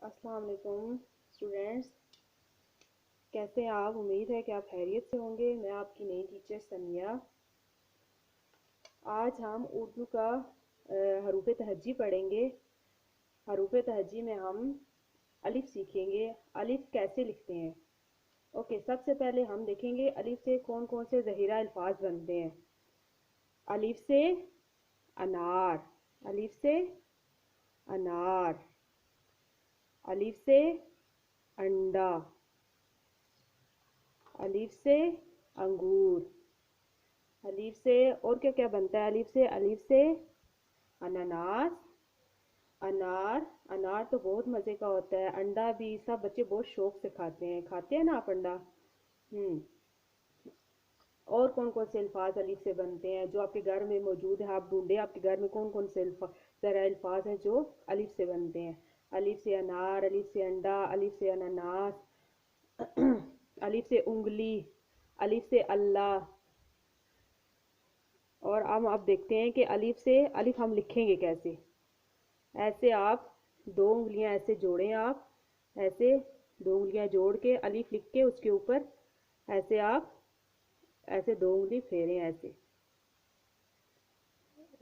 अस्सलाम वालेकुम स्टूडेंट्स, कैसे हैं आप। उम्मीद है कि आप खैरियत से होंगे। मैं आपकी नई टीचर सनिया। आज हम उर्दू का हरूफ तहज्जी पढ़ेंगे। हरूफ तहज्जी में हम अलिफ सीखेंगे। अलिफ कैसे लिखते हैं। ओके, सबसे पहले हम देखेंगे अलिफ से कौन कौन से ज़हीरा अल्फाज बनते हैं। अलिफ से अनार, अलिफ से अनार, अलिफ से अंडा, अलिफ से अंगूर, अलीफ से और क्या क्या बनता है। अलीफ से अनानास, अनार। अनार तो बहुत मज़े का होता है। अंडा भी सब बच्चे बहुत शौक से खाते हैं ना आप अंडा। और कौन कौन से अल्फाज अलीफ से बनते हैं जो आपके घर में मौजूद है। आप ढूंढे आपके घर में कौन कौन से ज़रा अल्फाज हैं जो अलीफ से बनते हैं। अलीफ से अनार, अलीफ से अंडा, अलीफ से अनानास, अलीफ से उंगली, अलीफ से अल्लाह। और अब आप देखते हैं कि अलिफ से अलिफ हम लिखेंगे कैसे। ऐसे आप दो उंगलियां ऐसे जोड़ें। आप ऐसे दो उंगलियां जोड़ के अलिफ लिख के उसके ऊपर ऐसे आप ऐसे दो उंगली फेरें। ऐसे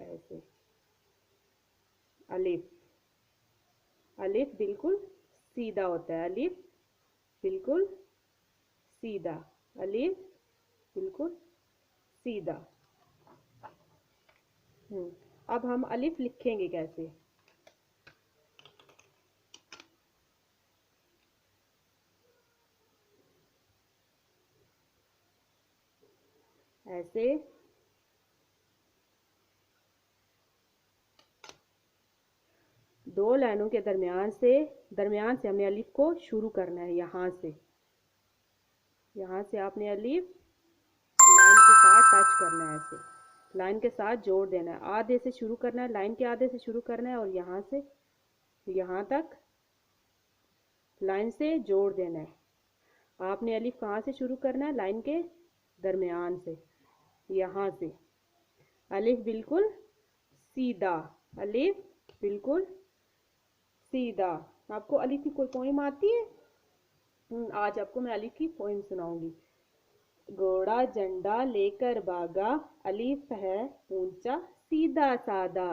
ऐसे अलिफ। अलिफ बिल्कुल सीधा होता है। अलिफ बिल्कुल सीधा। अलिफ बिल्कुल सीधा। अब हम अलिफ लिखेंगे कैसे। ऐसे दो लाइनों के दरमियान से हमने अलिफ को शुरू करना है। यहाँ से आपने अलिफ लाइन के साथ टच करना है। ऐसे लाइन के साथ जोड़ देना है। आधे से शुरू करना है, लाइन के आधे से शुरू करना है और यहाँ से यहाँ तक लाइन से जोड़ देना है। आपने अलिफ कहाँ से शुरू करना है, लाइन के दरमियान से, यहाँ से। अलिफ बिल्कुल सीधा, अलिफ बिल्कुल सीधा। आपको अलिफ की कोई पोइम आती है। आज आपको मैं अलिफ की पोइम सुनाऊंगी। घोड़ा झंडा लेकर भागा, अलिफ है ऊंचा सीधा सादा।